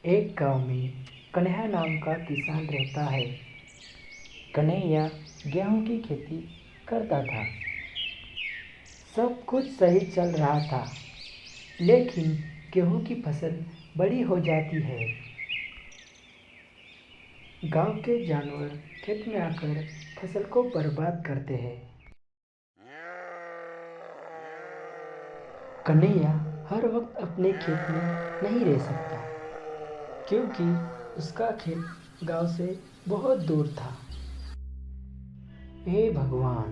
एक गांव में कन्हैया नाम का किसान रहता है। कन्हैया गेहूं की खेती करता था। सब कुछ सही चल रहा था, लेकिन गेहूं की फसल बड़ी हो जाती है। गांव के जानवर खेत में आकर फसल को बर्बाद करते हैं। कन्हैया हर वक्त अपने खेत में नहीं रह सकता, क्योंकि उसका खेत गांव से बहुत दूर था। हे भगवान,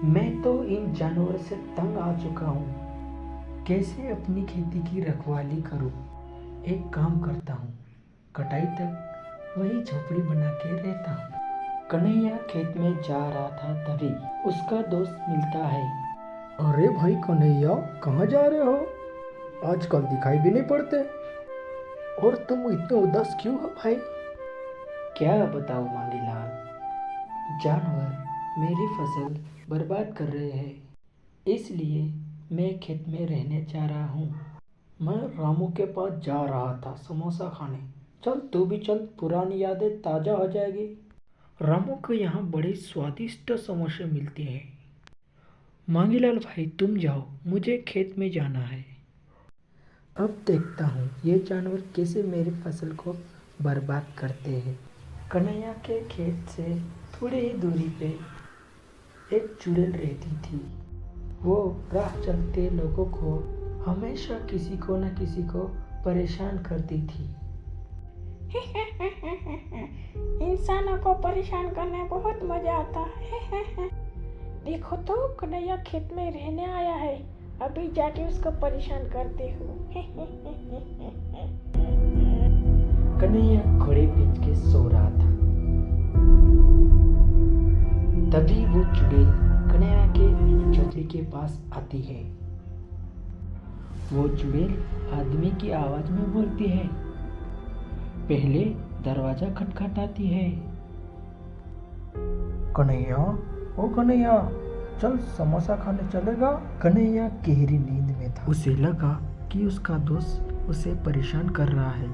मैं तो इन जानवरों से तंग आ चुका हूँ। कैसे अपनी खेती की रखवाली करूँ? एक काम करता हूँ, कटाई तक वही झोपड़ी बना के रहता हूँ। कन्हैया खेत में जा रहा था, तभी उसका दोस्त मिलता है। अरे भाई कन्हैया, कहाँ जा रहे हो? आजकल दिखाई भी नहीं पड़ते। और तुम इतने उदास क्यों हो भाई? क्या बताओ मांगीलाल, जानवर मेरी फसल बर्बाद कर रहे हैं, इसलिए मैं खेत में रहने जा रहा हूँ। मैं रामू के पास जा रहा था समोसा खाने। चल तू भी चल, पुरानी यादें ताज़ा हो जाएगी। रामू के यहाँ बड़े स्वादिष्ट समोसे मिलते हैं। मांगीलाल भाई तुम जाओ, मुझे खेत में जाना है। अब देखता हूँ ये जानवर कैसे मेरी फसल को बर्बाद करते हैं। कन्हैया के खेत से थोड़ी ही दूरी पे एक चुड़ैल रहती थी। वो राह चलते लोगों को हमेशा किसी को न किसी को परेशान करती थी। इंसानों को परेशान करने में बहुत मजा आता है। देखो तो कन्हैया खेत में रहने आया है, अभी जाके उसको परेशान करते हो। कन्हैया घोड़े बेच के सो रहा था, तभी वो चुड़ैल कन्हैया के झोपड़ी के पास आती है। वो चुड़ैल आदमी की आवाज में बोलती है। पहले दरवाजा खटखटाती है। कन्हैया, ओ कन्हैया, चल समोसा खाने चलेगा? कन्हैया गहरी नींद में था। उसे लगा कि उसका दोस्त उसे परेशान कर रहा है,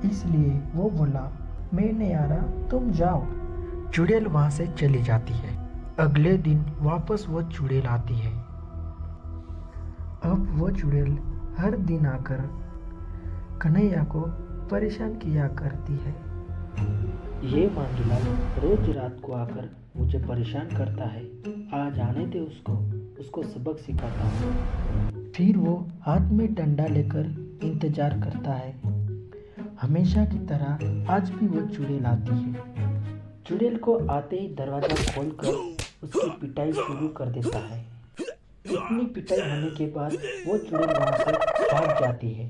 इसलिए वो बोला, मैं नहीं आ रहा, तुम जाओ। चुड़ैल वहां से चली जाती है। अगले दिन वापस वो चुड़ैल आती है। अब वो चुड़ैल हर दिन आकर कन्हैया को परेशान किया करती है। ये मांगीलाल रोज रात को आकर मुझे परेशान करता है, आज आने दे उसको सबक सिखाता हूँ। फिर वो हाथ में डंडा लेकर इंतजार करता है। हमेशा की तरह आज भी वो चुड़ैल आती है। चुड़ैल को आते ही दरवाजा खोलकर उसकी पिटाई शुरू कर देता है। इतनी पिटाई होने के बाद वो चुड़ैल वहां से भाग जाती है।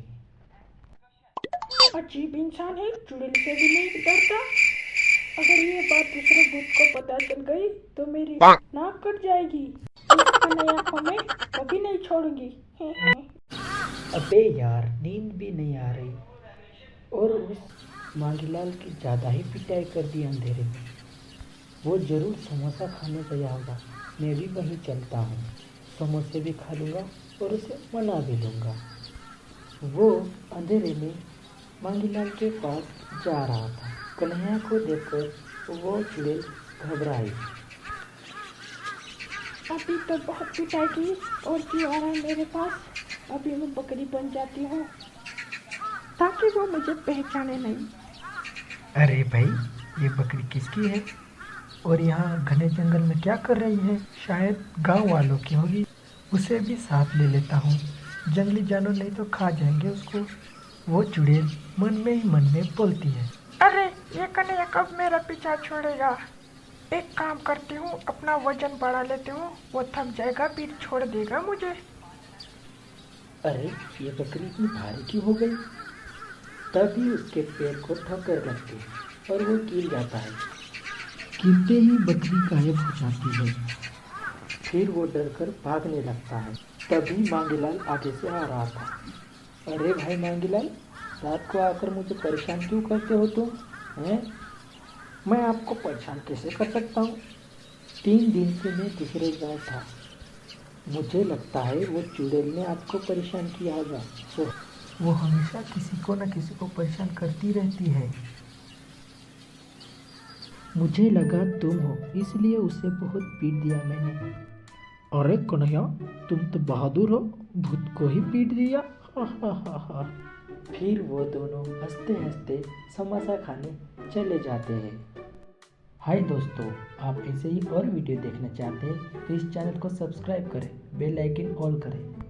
अजीब इंसान है, चुड़ैल से भी नहीं डरता। अगर ये बात दूसरे भूत को पता चल गई तो मेरी नाक कट जाएगी। इस कन्हैया को मैं कभी नहीं छोड़ूंगी। अबे यार, नींद भी नहीं आ रही और उस मांगीलाल की ज़्यादा ही पिटाई कर दी अंधेरे में। वो ज़रूर समोसा खाने गया होगा, मैं भी वहीं चलता हूँ, समोसे भी खा लूँगा और उसे मना भी लूँगा। वो अंधेरे में मांगीलाल के पास जा रहा था। कन्हैया को देखकर वो चुड़ैल घबराई। अभी तो बहुत पिटाई की और क्यों आ रहा है मेरे पास? अभी मैं बकरी बन जाती हूँ ताकि वो मुझे पहचाने नहीं। अरे भाई, ये बकरी किसकी है और यहाँ घने जंगल में क्या कर रही है? शायद गांव वालों की होगी। उसे भी साथ ले लेता हूँ, जंगली जानवर नहीं तो खा जाएंगे उसको। वो चुड़ैल मन में ही मन में बोलती है। अरे ये कन्हैया कब मेरा पीछा छोड़ेगा? एक काम करती हूँ, अपना वजन बढ़ा लेती हूँ, वो थक जाएगा फिर छोड़ देगा मुझे। अरे ये बकरी इतनी भारी क्यों हो गई? तभी उसके पैर को ठोकर लगती है और वो गिर जाता है। गिरते ही बकरी गायब हो जाती है। फिर वो डरकर भागने लगता है। तभी मांगीलाल आगे से आ रहा था। अरे भाई मांगीलाल, रात को आकर मुझे परेशान क्यों करते हो तुम? हैं? मैं आपको परेशान कैसे कर सकता हूँ? 3 दिन से मैं दूसरे गाँव था। मुझे लगता है वो चुड़ैल ने आपको परेशान किया होगा। वो हमेशा किसी को न किसी को परेशान करती रहती है। मुझे लगा तुम हो, इसलिए उसे बहुत पीट दिया मैंने। अरे कन्हैया, तुम तो बहादुर हो, भूत को ही पीट दिया। हा हा हा हा। फिर वो दोनों हंसते हंसते समोसा खाने चले जाते हैं। हाय दोस्तों, आप ऐसे ही और वीडियो देखना चाहते हैं तो इस चैनल को सब्सक्राइब करें, बेल आइकन ऑल करें।